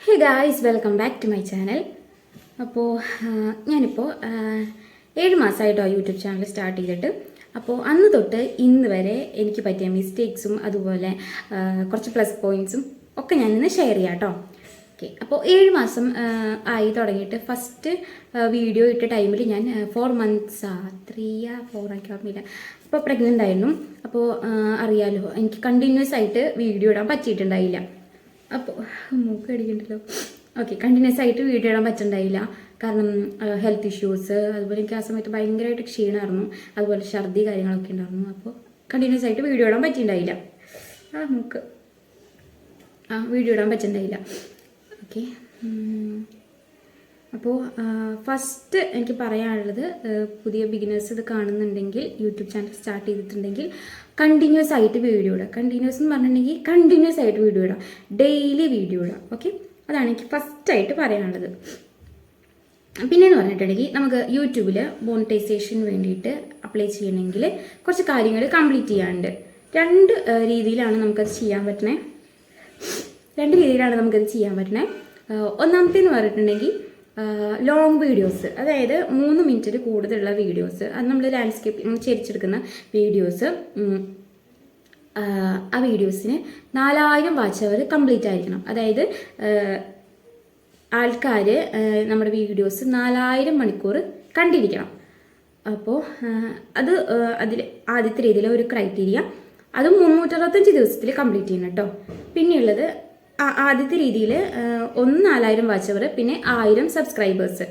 Hey guys, welcome back to my channel. അപ്പോൾ ഞാനിപ്പോൾ 7 മാസമായിട്ടോ YouTube channel start ചെയ്തിട്ട്. അപ്പോൾ അന്ന് തൊട്ട് ഇന്ന് വരെ എനിക്ക് പറ്റിയ മിസ്റ്റേക്സും അതുപോലെ കുറച്ച് പ്ലസ് പോയിൻറ്റ്സും ഒക്കെ ഞാനിന്ന് ഷെയർ ചെയ്യാം കേട്ടോ. ഓക്കെ, അപ്പോൾ 7 മാസം ആയി തുടങ്ങിയിട്ട് ഫസ്റ്റ് വീഡിയോ ഇട്ട ടൈമിൽ ഞാൻ 4 മന്ത്സാ 3 4 ആക്കി ഓർമ്മയില്ല. അപ്പോൾ പ്രഗ്നൻ്റ് ആയിരുന്നു. അപ്പോൾ അറിയാലോ, എനിക്ക് കണ്ടിന്യൂസ് ആയിട്ട് വീഡിയോ ഇടാൻ പറ്റിയിട്ടുണ്ടായില്ല. അപ്പോൾ മൂക്ക് അടിക്കണ്ടല്ലോ. ഓക്കെ, കണ്ടിന്യൂസ് ആയിട്ട് വീഡിയോ ഇടാൻ പറ്റുന്നുണ്ടായില്ല. കാരണം ഹെൽത്ത് ഇഷ്യൂസ്, അതുപോലെ എനിക്ക് ആ സമയത്ത് ഭയങ്കരമായിട്ട് ക്ഷീണമായിരുന്നു, അതുപോലെ ഛർദി കാര്യങ്ങളൊക്കെ ഉണ്ടായിരുന്നു. അപ്പോൾ കണ്ടിന്യൂസ് ആയിട്ട് വീഡിയോ ഇടാൻ പറ്റിയിട്ടുണ്ടായില്ല. വീഡിയോ ഇടാൻ പറ്റുന്നുണ്ടായില്ല. ഓക്കെ, അപ്പോൾ ഫസ്റ്റ് എനിക്ക് പറയാനുള്ളത്, പുതിയ ബിഗിനേഴ്സ് ഇത് കാണുന്നുണ്ടെങ്കിൽ, യൂട്യൂബ് ചാനൽ സ്റ്റാർട്ട് ചെയ്തിട്ടുണ്ടെങ്കിൽ കണ്ടിന്യൂസ് ആയിട്ട് വീഡിയോ ഇടുക. കണ്ടിന്യൂസ് എന്ന് പറഞ്ഞിട്ടുണ്ടെങ്കിൽ കണ്ടിന്യൂസ് ആയിട്ട് വീഡിയോ ഇടാം, ഡെയിലി വീഡിയോ ഇടാം. ഓക്കെ, അതാണ് എനിക്ക് ഫസ്റ്റായിട്ട് പറയാനുള്ളത്. പിന്നെയെന്ന് പറഞ്ഞിട്ടുണ്ടെങ്കിൽ, നമുക്ക് യൂട്യൂബിൽ മോണിറ്റൈസേഷന് വേണ്ടിയിട്ട് അപ്ലൈ ചെയ്യണമെങ്കിൽ കുറച്ച് കാര്യങ്ങൾ കംപ്ലീറ്റ് ചെയ്യാനുണ്ട്. രണ്ട് രീതിയിലാണ് നമുക്കത് ചെയ്യാൻ പറ്റണേ. ഒന്നാമത്തേന്ന് പറഞ്ഞിട്ടുണ്ടെങ്കിൽ ലോങ് വീഡിയോസ്, അതായത് 3 മിനിറ്റിൽ കൂടുതലുള്ള വീഡിയോസ്, അത് നമ്മൾ ലാൻഡ്സ്കേപ്പ് ചെരിച്ചെടുക്കുന്ന വീഡിയോസ്. ആ വീഡിയോസിന് 4000 വാച്ച് അവർ കംപ്ലീറ്റ് ആയിരിക്കണം. അതായത് ആൾക്കാർ നമ്മുടെ വീഡിയോസ് 4000 മണിക്കൂർ കണ്ടിരിക്കണം. അപ്പോൾ അതിൽ ആദ്യത്തെ രീതിയിലെ ഒരു ക്രൈറ്റീരിയ, അത് 365 ദിവസത്തിൽ കംപ്ലീറ്റ് ചെയ്യണം കേട്ടോ. പിന്നെയുള്ളത് ആദ്യത്തെ രീതിയിൽ 4000 വാച്ച് അവർ, പിന്നെ 1000 സബ്സ്ക്രൈബേഴ്സ്.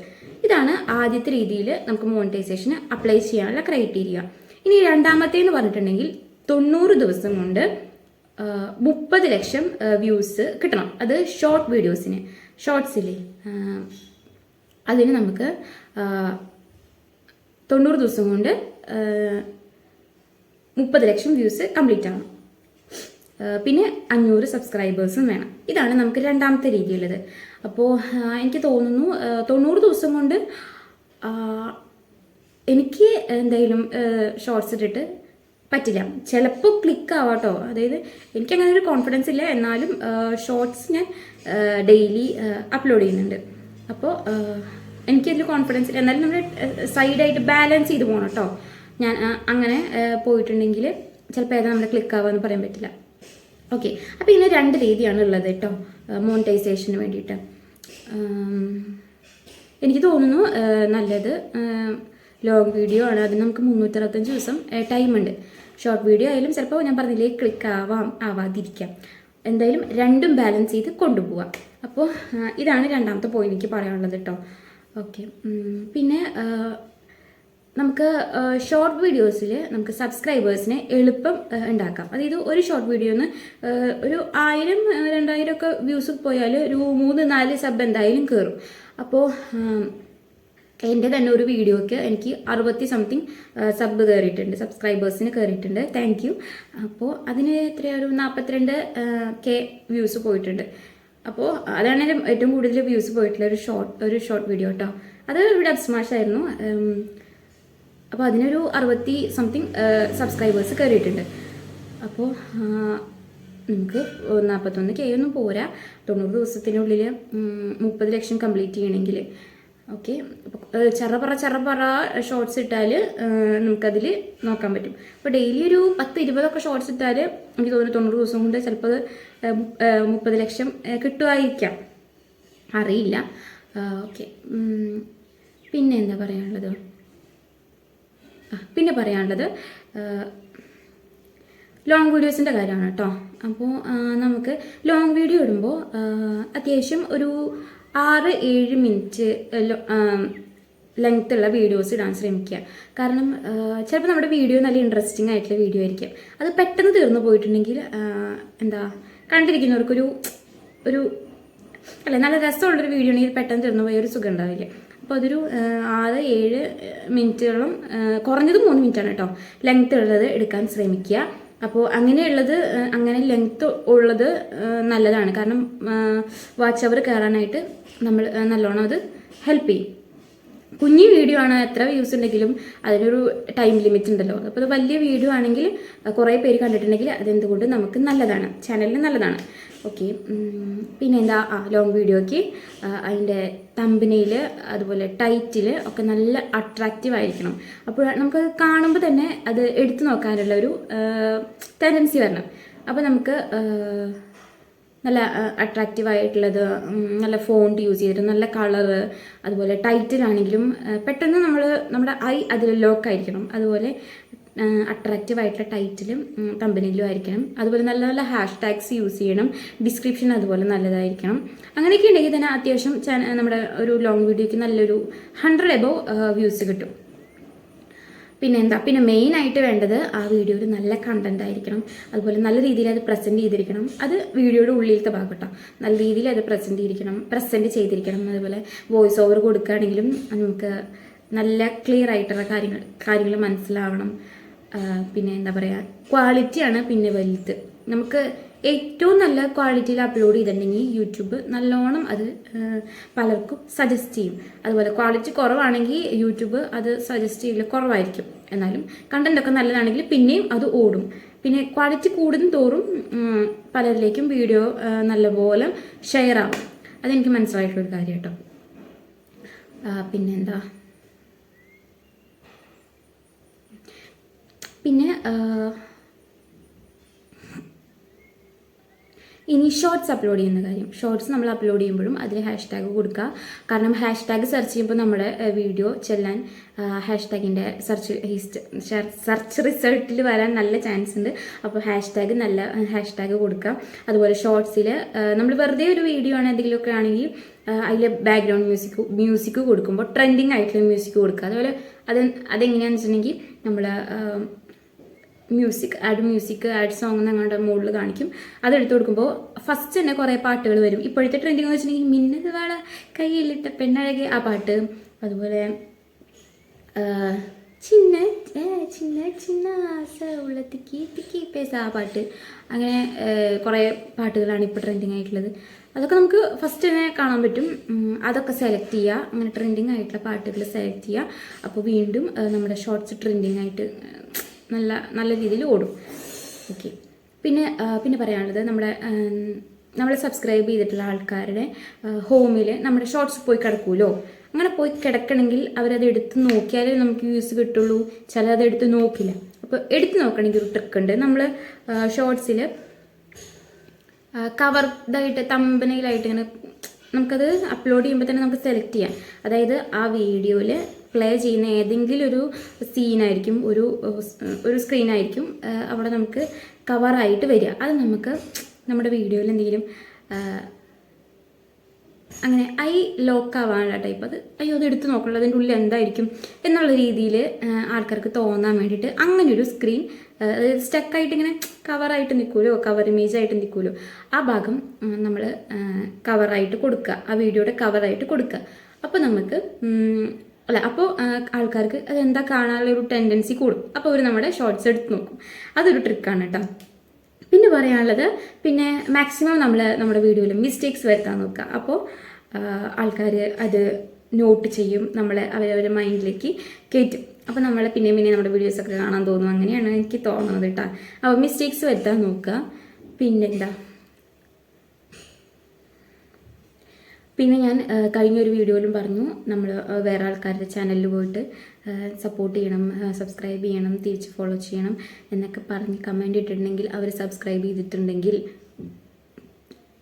ഇതാണ് ആദ്യത്തെ രീതിയിൽ നമുക്ക് മോണിറ്റൈസേഷന് അപ്ലൈ ചെയ്യാനുള്ള ക്രൈറ്റീരിയ. ഇനി രണ്ടാമത്തേന്ന് പറഞ്ഞിട്ടുണ്ടെങ്കിൽ 90 ദിവസം കൊണ്ട് 30 ലക്ഷം വ്യൂസ് കിട്ടണം. അത് ഷോർട്ട് വീഡിയോസിന്, ഷോർട്സില്ലേ, അതിന് നമുക്ക് 90 ദിവസം കൊണ്ട് 30 ലക്ഷം വ്യൂസ് കംപ്ലീറ്റ് ആവണം. പിന്നെ 500 സബ്സ്ക്രൈബേഴ്സും വേണം. ഇതാണ് നമുക്ക് രണ്ടാമത്തെ രീതിയുള്ളത്. അപ്പോൾ എനിക്ക് തോന്നുന്നു 90 ദിവസം കൊണ്ട് എനിക്ക് എന്തായാലും ഷോർട്സ് ഇട്ടിട്ട് പറ്റില്ല. ചിലപ്പോൾ ക്ലിക്ക് ആവാട്ടോ. അതായത് എനിക്കങ്ങനെ ഒരു കോൺഫിഡൻസ് ഇല്ല, എന്നാലും ഷോർട്സ് ഞാൻ ഡെയിലി അപ്ലോഡ് ചെയ്യുന്നുണ്ട്. അപ്പോൾ എനിക്കതിൽ കോൺഫിഡൻസ് ഇല്ല, എന്നാലും നമ്മൾ സൈഡായിട്ട് ബാലൻസ് ചെയ്ത് പോകണം കേട്ടോ. ഞാൻ അങ്ങനെ പോയിട്ടുണ്ടെങ്കിൽ ചിലപ്പോൾ ഏതാ നമ്മുടെ ക്ലിക്ക് ആവാമെന്ന് പറയാൻ പറ്റില്ല. ഓക്കെ, അപ്പോൾ ഇതിന് 2 രീതിയാണ് ഉള്ളത് കേട്ടോ മോണിറ്റൈസേഷന് വേണ്ടിയിട്ട്. എനിക്ക് തോന്നുന്നു നല്ലത് ലോങ് വീഡിയോ ആണ്. അതിന് നമുക്ക് 365 ദിവസം ടൈമുണ്ട്. ഷോർട്ട് വീഡിയോ ആയാലും ചിലപ്പോൾ ഞാൻ പറഞ്ഞില്ലേ, ക്ലിക്ക് ആവാതിരിക്കാം. എന്തായാലും രണ്ടും ബാലൻസ് ചെയ്ത് കൊണ്ടുപോകാം. അപ്പോൾ ഇതാണ് രണ്ടാമത്തെ പോയിന്റ് എനിക്ക് പറയാനുള്ളത് കേട്ടോ. ഓക്കെ, പിന്നെ നമുക്ക് ഷോർട്ട് വീഡിയോസിൽ നമുക്ക് സബ്സ്ക്രൈബേഴ്സിനെ എളുപ്പം ഉണ്ടാക്കാം. അതായത് ഒരു ഷോർട്ട് വീഡിയോന്ന് ഒരു 1000 2000 ഒക്കെ വ്യൂസ് പോയാൽ ഒരു 3-4 സബ് എന്തായാലും കയറും. അപ്പോൾ എൻ്റെ തന്നെ ഒരു വീഡിയോയ്ക്ക് എനിക്ക് 60 സംതിങ് സബ് കയറിയിട്ടുണ്ട്, സബ്സ്ക്രൈബേഴ്സിന് കയറിയിട്ടുണ്ട്. Thank you. അപ്പോൾ അതിന് എത്രയാണ്, ഒരു 42K വ്യൂസ് പോയിട്ടുണ്ട്. അപ്പോൾ അതാണ് ഏറ്റവും കൂടുതൽ വ്യൂസ് പോയിട്ടുള്ള ഒരു ഷോർട്ട് വീഡിയോ കേട്ടോ. അത് ഡബ് സ്മാഷ് ആയിരുന്നു. അപ്പോൾ അതിനൊരു 60 സംതിങ് സബ്സ്ക്രൈബേഴ്സ് കയറിയിട്ടുണ്ട്. അപ്പോൾ നമുക്ക് 41K ഒന്നും പോരാ, 90 ദിവസത്തിനുള്ളിൽ 30 ലക്ഷം കംപ്ലീറ്റ് ചെയ്യണമെങ്കിൽ. ഓക്കെ, ചറപറ ഷോർട്സ് ഇട്ടാൽ നമുക്കതിൽ നോക്കാൻ പറ്റും. അപ്പോൾ ഡെയിലി ഒരു 10-20 ഒക്കെ ഷോർട്സ് ഇട്ടാൽ എനിക്ക് തോന്നുന്നു 90 ദിവസം കൊണ്ട് ചിലപ്പോൾ 30 ലക്ഷം കിട്ടുമായിരിക്കാം, അറിയില്ല. ഓക്കെ, പിന്നെ എന്താ പറയാനുള്ളത്? പിന്നെ പറയാനുള്ളത് ലോങ് വീഡിയോസിൻ്റെ കാര്യമാണ് കേട്ടോ. അപ്പോൾ നമുക്ക് ലോങ് വീഡിയോ ഇടുമ്പോൾ അത്യാവശ്യം ഒരു 6-7 മിനിറ്റ് ലെങ്ത്തുള്ള വീഡിയോസ് ഇടാൻ ശ്രമിക്കുക. കാരണം ചിലപ്പോൾ നമ്മുടെ വീഡിയോ നല്ല ഇൻട്രസ്റ്റിംഗ് ആയിട്ടുള്ള വീഡിയോ ആയിരിക്കും. അത് പെട്ടെന്ന് തീർന്നു പോയിട്ടുണ്ടെങ്കിൽ കണ്ടിരിക്കുന്നവർക്കൊരു നല്ല രസമുള്ളൊരു വീഡിയോ ആണെങ്കിൽ പെട്ടെന്ന് തീർന്നു പോയ ഒരു സുഖം ഉണ്ടാവില്ല. അപ്പോൾ അതൊരു 6-7 മിനിറ്റോളം, കുറഞ്ഞത് 3 മിനിറ്റാണ് കേട്ടോ ലെങ്ത് ഉള്ളത് എടുക്കാൻ ശ്രമിക്കുക. അപ്പോൾ അങ്ങനെ ലെങ്ത് ഉള്ളത് നല്ലതാണ്. കാരണം വാച്ച് അവർ കയറാനായിട്ട് നമ്മൾ നല്ലോണം അത് ഹെൽപ്പ് ചെയ്യും. കുഞ്ഞു വീഡിയോ ആണ്, എത്ര വ്യൂസ് ഉണ്ടെങ്കിലും അതിനൊരു ടൈം ലിമിറ്റ് ഉണ്ടല്ലോ. അപ്പോൾ അത് വലിയ വീഡിയോ ആണെങ്കിൽ കുറേ പേര് കണ്ടിട്ടുണ്ടെങ്കിൽ അതെന്തുകൊണ്ട് നമുക്ക് നല്ലതാണ്, ചാനലിന് നല്ലതാണ്. ഓക്കെ. പിന്നെ എന്താ, ലോങ് വീഡിയോയ്ക്ക് അതിൻ്റെ തമ്പനയിൽ അതുപോലെ ടൈറ്റിൽ ഒക്കെ നല്ല അട്രാക്റ്റീവ് ആയിരിക്കണം. അപ്പോൾ നമുക്കത് കാണുമ്പോൾ തന്നെ അത് എടുത്തു നോക്കാനുള്ള ഒരു ടെൻഡൻസി വരണം. അപ്പോൾ നമുക്ക് നല്ല അട്രാക്റ്റീവ് ആയിട്ടുള്ളത്, നല്ല ഫോണ്ട് യൂസ് ചെയ്തിട്ട് നല്ല കളറ്, അതുപോലെ ടൈറ്റിലാണെങ്കിലും പെട്ടെന്ന് നമ്മുടെ ഐ അതിൽ ലോക്ക് ആയിരിക്കണം. അതുപോലെ അട്രാക്റ്റീവ് ആയിട്ടുള്ള ടൈറ്റിലും കമ്പനിയിലും ആയിരിക്കണം. അതുപോലെ നല്ല നല്ല ഹാഷ് ടാഗ്സ് യൂസ് ചെയ്യണം. ഡിസ്ക്രിപ്ഷൻ അതുപോലെ നല്ലതായിരിക്കണം. അങ്ങനെയൊക്കെ ഉണ്ടെങ്കിൽ തന്നെ അത്യാവശ്യം നമ്മുടെ ഒരു ലോങ് വീഡിയോയ്ക്ക് നല്ലൊരു 100 above വ്യൂസ് കിട്ടും. പിന്നെ മെയിനായിട്ട് വേണ്ടത് ആ വീഡിയോയിൽ നല്ല കണ്ടന്റ് ആയിരിക്കണം. അതുപോലെ നല്ല രീതിയിൽ അത് പ്രസൻറ്റ് ചെയ്തിരിക്കണം. അത് വീഡിയോയുടെ ഉള്ളിലത്തെ ഭാഗം കേട്ടോ. നല്ല രീതിയിൽ അത് പ്രസൻറ്റ് ചെയ്തിരിക്കണം. അതുപോലെ വോയിസ് ഓവർ കൊടുക്കുകയാണെങ്കിലും നമുക്ക് നല്ല ക്ലിയർ ആയിട്ടുള്ള കാര്യങ്ങൾ മനസ്സിലാവണം. പിന്നെ എന്താ പറയുക, ക്വാളിറ്റിയാണ് പിന്നെ വലുത്. നമുക്ക് ഏറ്റവും നല്ല ക്വാളിറ്റിയിൽ അപ്ലോഡ് ചെയ്തിട്ടുണ്ടെങ്കിൽ യൂട്യൂബ് നല്ലോണം അത് പലർക്കും സജസ്റ്റ് ചെയ്യും. അതുപോലെ ക്വാളിറ്റി കുറവാണെങ്കിൽ യൂട്യൂബ് അത് സജസ്റ്റ് ചെയ്യൽ കുറവായിരിക്കും. എന്നാലും കണ്ടൻറ്റൊക്കെ നല്ലതാണെങ്കിൽ പിന്നെയും അത് ഓടും. പിന്നെ ക്വാളിറ്റി കൂടും തോറും പലരിലേക്കും വീഡിയോ നല്ലപോലെ ഷെയർ ആവും. അതെനിക്ക് മനസ്സിലായിട്ടുള്ളൊരു കാര്യം കേട്ടോ. പിന്നെന്താ, പിന്നെ ഇനി ഷോർട്സ് അപ്ലോഡ് ചെയ്യുന്ന കാര്യം. ഷോർട്സ് നമ്മൾ അപ്ലോഡ് ചെയ്യുമ്പോഴും അതിൽ ഹാഷ്ടാഗ് കൊടുക്കുക. കാരണം ഹാഷ്ടാഗ് സെർച്ച് ചെയ്യുമ്പോൾ നമ്മുടെ വീഡിയോ ചെല്ലാൻ ഹാഷ്ടാഗിൻ്റെ സെർച്ച് റിസൾട്ടിൽ വരാൻ നല്ല ചാൻസ് ഉണ്ട്. അപ്പോൾ നല്ല ഹാഷ്ടാഗ് കൊടുക്കുക. അതുപോലെ ഷോർട്സിൽ നമ്മൾ വെറുതെ ഒരു വീഡിയോ ആണ് എന്തെങ്കിലുമൊക്കെ ആണെങ്കിൽ അതിൽ ബാക്ക്ഗ്രൗണ്ട് മ്യൂസിക് കൊടുക്കുമ്പോൾ ട്രെൻഡിങ് ആയിട്ടുള്ള മ്യൂസിക് കൊടുക്കുക. അതുപോലെ അതെങ്ങനെയാണെന്ന് വെച്ചിട്ടുണ്ടെങ്കിൽ നമ്മൾ മ്യൂസിക് ആഡ് സോങ് ഞങ്ങളുടെ മുകളിൽ കാണിക്കും. അതെടുത്ത് കൊടുക്കുമ്പോൾ ഫസ്റ്റ് തന്നെ കുറേ പാട്ടുകൾ വരും. ഇപ്പോഴത്തെ ട്രെൻഡിങ് എന്ന് വെച്ചിട്ടുണ്ടെങ്കിൽ മിന്നത് വാള കയ്യിലിട്ട പെണ്ണഴകെ ആ പാട്ട്, അതുപോലെ ചിന്ന ചിന്ന ചിന്ന ആസ ഉള്ള തിക്കി പേസ ആ പാട്ട്, അങ്ങനെ കുറേ പാട്ടുകളാണ് ഇപ്പോൾ ട്രെൻഡിങ് ആയിട്ടുള്ളത്. അതൊക്കെ നമുക്ക് ഫസ്റ്റ് തന്നെ കാണാൻ പറ്റും. അതൊക്കെ സെലക്ട് ചെയ്യുക. അങ്ങനെ ട്രെൻഡിങ് ആയിട്ടുള്ള പാട്ടുകൾ സെലക്ട് ചെയ്യുക. അപ്പോൾ വീണ്ടും നമ്മുടെ ഷോർട്സ് ട്രെൻഡിങ് ആയിട്ട് നല്ല രീതിയിൽ ഓടും. ഓക്കെ. പിന്നെ പറയാനുള്ളത്, നമ്മളെ സബ്സ്ക്രൈബ് ചെയ്തിട്ടുള്ള ആൾക്കാരുടെ ഹോമിൽ നമ്മുടെ ഷോർട്സ് പോയി കിടക്കുമല്ലോ. അങ്ങനെ പോയി കിടക്കണമെങ്കിൽ അവരത് എടുത്ത് നോക്കിയാലേ നമുക്ക് വ്യൂസ് കിട്ടുള്ളൂ. ചിലത് എടുത്ത് നോക്കില്ല. അപ്പോൾ എടുത്ത് നോക്കണമെങ്കിൽ ഒരു ട്രിക്ക് ഉണ്ട്. നമ്മൾ ഷോർട്സിൽ കവർഡായിട്ട് തമ്പനയിലായിട്ട് ഇങ്ങനെ നമുക്കത് അപ്ലോഡ് ചെയ്യുമ്പോൾ തന്നെ നമുക്ക് സെലക്ട് ചെയ്യാം. അതായത് ആ വീഡിയോയിൽ പ്ലേ ചെയ്യുന്ന ഏതെങ്കിലും ഒരു സീനായിരിക്കും, ഒരു സ്ക്രീനായിരിക്കും അവിടെ നമുക്ക് കവറായിട്ട് വരിക. അത് നമുക്ക് നമ്മുടെ വീഡിയോയിൽ എന്തെങ്കിലും അങ്ങനെ ഐ ലോക്ക് ആവാനുള്ള ടൈപ്പ്, അത് എടുത്ത് നോക്കണം, അതിൻ്റെ ഉള്ളിൽ എന്തായിരിക്കും എന്നുള്ള രീതിയിൽ ആൾക്കാർക്ക് തോന്നാൻ വേണ്ടിയിട്ട് അങ്ങനെ ഒരു സ്ക്രീൻ സ്റ്റക്കായിട്ട് ഇങ്ങനെ കവറായിട്ട് നിൽക്കുമല്ലോ, കവർ ഇമേജ് ആയിട്ട് നിൽക്കുമല്ലോ, ആ ഭാഗം നമ്മൾ കവറായിട്ട് കൊടുക്കുക, ആ വീഡിയോയുടെ കവറായിട്ട് കൊടുക്കുക. അപ്പോൾ നമുക്ക് അപ്പോൾ ആൾക്കാർക്ക് അതെന്താ കാണാനുള്ള ഒരു ടെൻഡൻസി കൂടും. അപ്പോൾ അവർ നമ്മുടെ ഷോർട്സ് എടുത്ത് നോക്കും. അതൊരു ട്രിക്കാണ് കേട്ടോ. പിന്നെ പറയാനുള്ളത്, പിന്നെ മാക്സിമം നമ്മുടെ വീഡിയോയിൽ മിസ്റ്റേക്സ് വരുത്താൻ നോക്കുക. അപ്പോൾ ആൾക്കാർ അത് നോട്ട് ചെയ്യും, അവരവരുടെ മൈൻഡിലേക്ക് കയറ്റും. അപ്പോൾ പിന്നെ നമ്മുടെ വീഡിയോസൊക്കെ കാണാൻ തോന്നും. അങ്ങനെയാണ് എനിക്ക് തോന്നുന്നത് കേട്ടോ. അപ്പോൾ മിസ്റ്റേക്സ് വരുത്താൻ നോക്കുക. പിന്നെ ഞാൻ കഴിഞ്ഞൊരു വീഡിയോയിലും പറഞ്ഞു, നമ്മൾ വേറെ ആൾക്കാരുടെ ചാനലിൽ പോയിട്ട് സപ്പോർട്ട് ചെയ്യണം, സബ്സ്ക്രൈബ് ചെയ്യണം, തിരിച്ച് ഫോളോ ചെയ്യണം എന്നൊക്കെ പറഞ്ഞ് കമൻറ്റ് ഇട്ടിട്ടുണ്ടെങ്കിൽ അവർ സബ്സ്ക്രൈബ് ചെയ്തിട്ടുണ്ടെങ്കിൽ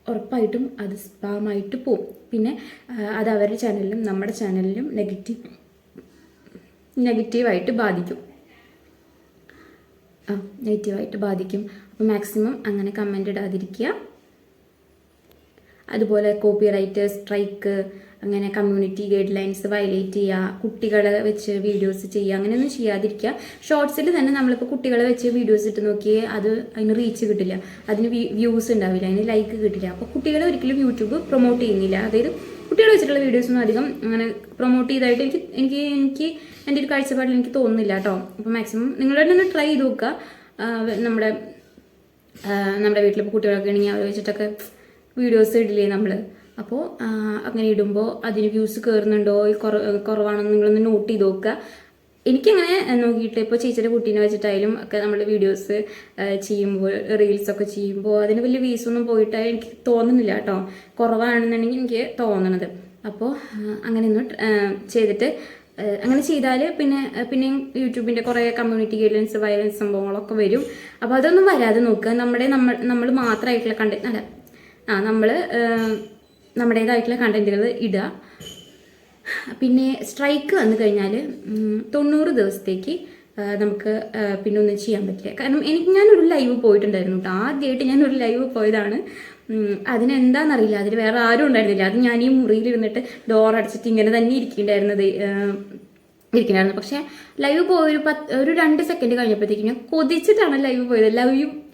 ഉറപ്പായിട്ടും അത് സ്പാമായിട്ട് പോവും. പിന്നെ അത് അവരുടെ ചാനലിലും നമ്മുടെ ചാനലിലും നെഗറ്റീവായിട്ട് ബാധിക്കും. അപ്പോൾ മാക്സിമം അങ്ങനെ കമൻറ്റ് ഇടാതിരിക്കുക. അതുപോലെ കോപ്പിറൈറ്റ് സ്ട്രൈക്ക്, അങ്ങനെ കമ്മ്യൂണിറ്റി ഗൈഡ് ലൈൻസ് വയലേറ്റ് ചെയ്യുക, കുട്ടികളെ വെച്ച് വീഡിയോസ് ചെയ്യുക, അങ്ങനെയൊന്നും ചെയ്യാതിരിക്കുക. ഷോർട്സിൽ തന്നെ നമ്മളിപ്പോൾ കുട്ടികളെ വെച്ച് വീഡിയോസ് ഇട്ട് നോക്കിയേ അതിന് റീച്ച് കിട്ടില്ല, അതിന് വ്യൂസ് ഉണ്ടാവില്ല, അതിന് ലൈക്ക് കിട്ടില്ല. അപ്പോൾ കുട്ടികളെ ഒരിക്കലും യൂട്യൂബ് പ്രൊമോട്ട് ചെയ്യുന്നില്ല. അതായത് കുട്ടികളെ വെച്ചിട്ടുള്ള വീഡിയോസൊന്നും അധികം അങ്ങനെ പ്രൊമോട്ട് ചെയ്തതായിട്ട് എനിക്ക് എൻ്റെ ഒരു കാഴ്ചപ്പാടിൽ എനിക്ക് തോന്നുന്നില്ല കേട്ടോ. അപ്പോൾ മാക്സിമം നിങ്ങളുടെ തന്നെ ട്രൈ ചെയ്ത് നോക്കുക. നമ്മുടെ വീട്ടിലിപ്പോൾ കുട്ടികളൊക്കെ ആണെങ്കിൽ അവരെ വെച്ചിട്ടൊക്കെ വീഡിയോസ് ഇടില്ലേ നമ്മൾ. അപ്പോൾ അങ്ങനെ ഇടുമ്പോൾ അതിന് വ്യൂസ് കയറുന്നുണ്ടോ കുറവാണെന്ന് നിങ്ങളൊന്ന് നോട്ട് ചെയ്ത് നോക്കുക. എനിക്കങ്ങനെ നോക്കിയിട്ട് ഇപ്പോൾ ചേച്ചിയുടെ കുട്ടീനെ വെച്ചിട്ടായാലും ഒക്കെ നമ്മൾ വീഡിയോസ് ചെയ്യുമ്പോൾ റീൽസൊക്കെ ചെയ്യുമ്പോൾ അതിന് വലിയ വ്യൂസൊന്നും പോയിട്ട് എനിക്ക് തോന്നുന്നില്ല കേട്ടോ. കുറവാണെന്നുണ്ടെങ്കിൽ എനിക്ക് തോന്നണത്. അപ്പോൾ അങ്ങനെയൊന്നും ചെയ്തിട്ട് അങ്ങനെ ചെയ്താൽ പിന്നെയും യൂട്യൂബിൻ്റെ കുറേ കമ്മ്യൂണിറ്റി ഗൈഡ്ലൈൻസ് വയലൻസ് സംഭവങ്ങളൊക്കെ വരും. അപ്പോൾ അതൊന്നും വരാതെ നോക്കുക. നമ്മൾ മാത്രമായിട്ടുള്ള കണ്ടന്റ് അല്ല നമ്മുടേതായിട്ടുള്ള കണ്ടന്റുകൾ ഇടുക. പിന്നെ സ്ട്രൈക്ക് വന്നു കഴിഞ്ഞാൽ 90 ദിവസത്തേക്ക് നമുക്ക് പിന്നെ ഒന്നും ചെയ്യാൻ പറ്റില്ല. കാരണം ഞാനൊരു ലൈവ് പോയിട്ടുണ്ടായിരുന്നു കേട്ടോ. ആദ്യമായിട്ട് ഞാനൊരു ലൈവ് പോയതാണ്. അതിനെന്താണെന്നറിയില്ല, അതിൽ വേറെ ആരും ഉണ്ടായിരുന്നില്ല. അത് ഞാൻ ഈ മുറിയിലിരുന്നിട്ട് ഡോർ അടച്ചിട്ട് ഇങ്ങനെ തന്നെ ഇരിക്കണ്ടായിരുന്നു. പക്ഷേ ലൈവ് പോയ ഒരു 2 സെക്കൻഡ് കഴിഞ്ഞപ്പോഴത്തേക്കും ഞാൻ കൊതിച്ചിട്ടാണ് ലൈവ് പോയത്.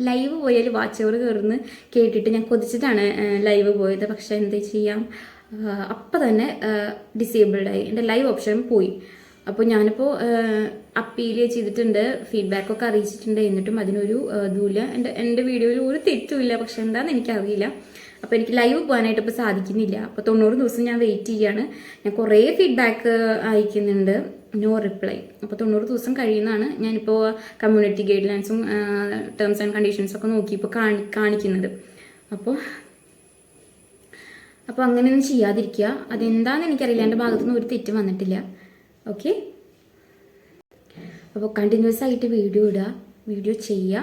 ലൈവ് പോയാൽ വാച്ച് അവർ കയറുന്ന കേട്ടിട്ട് ഞാൻ കൊതിച്ചിട്ടാണ് ലൈവ് പോയത്. പക്ഷെ എന്താ ചെയ്യാം, അപ്പം തന്നെ ഡിസേബിൾഡായി, എൻ്റെ ലൈവ് ഓപ്ഷൻ പോയി. അപ്പോൾ ഞാനിപ്പോൾ അപ്പീൽ ചെയ്തിട്ടുണ്ട്, ഫീഡ്ബാക്കൊക്കെ അറിയിച്ചിട്ടുണ്ട്. എന്നിട്ടും അതിനൊരു ഇതുമില്ല. എൻ്റെ വീഡിയോയിൽ ഒരു തെറ്റുമില്ല. പക്ഷെ എന്താണെന്ന് എനിക്കറിയില്ല. അപ്പോൾ എനിക്ക് ലൈവ് പോകാനായിട്ട് ഇപ്പോൾ സാധിക്കുന്നില്ല. അപ്പോൾ 90 ദിവസം ഞാൻ വെയിറ്റ് ചെയ്യുകയാണ്. ഞാൻ കുറേ ഫീഡ്ബാക്ക് അയക്കുന്നുണ്ട്, നോ റിപ്ലൈ. അപ്പോൾ 90 ദിവസം കഴിയുന്നതാണ് ഞാനിപ്പോൾ കമ്മ്യൂണിറ്റി ഗൈഡ് ലൈൻസും ടേംസ് ആൻഡ് കണ്ടീഷൻസൊക്കെ നോക്കിയപ്പോൾ കാണിക്കുന്നത്. അപ്പോൾ അങ്ങനെയൊന്നും ചെയ്യാതിരിക്കുക. അതെന്താണെന്ന് എനിക്കറിയില്ല, എൻ്റെ ഭാഗത്തുനിന്ന് ഒരു തെറ്റ് വന്നിട്ടില്ല. ഓക്കെ, അപ്പോൾ കണ്ടിന്യൂസ് ആയിട്ട് വീഡിയോ ചെയ്യുക.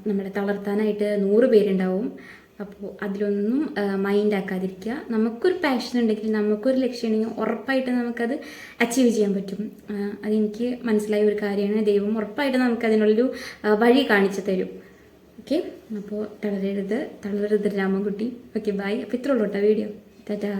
നമ്മളെ തളർത്താനായിട്ട് 100 പേരുണ്ടാവും. അപ്പോൾ അതിലൊന്നും മൈൻഡ് ആക്കാതിരിക്കുക. നമുക്കൊരു പാഷൻ ഉണ്ടെങ്കിൽ, നമുക്കൊരു ലക്ഷ്യം ഉണ്ടെങ്കിൽ ഉറപ്പായിട്ട് നമുക്കത് അച്ചീവ് ചെയ്യാൻ പറ്റും. അതെനിക്ക് മനസ്സിലായ ഒരു കാര്യമാണ്. ദൈവം ഉറപ്പായിട്ട് നമുക്കതിനുള്ളൊരു വഴി കാണിച്ചു തരും. ഓക്കെ, അപ്പോൾ തളരരുത് രാമൻകുട്ടി. Okay, by. അപ്പോൾ ഇത്രയുള്ളൂ കേട്ടോ വീഡിയോ. ടാറ്റാ.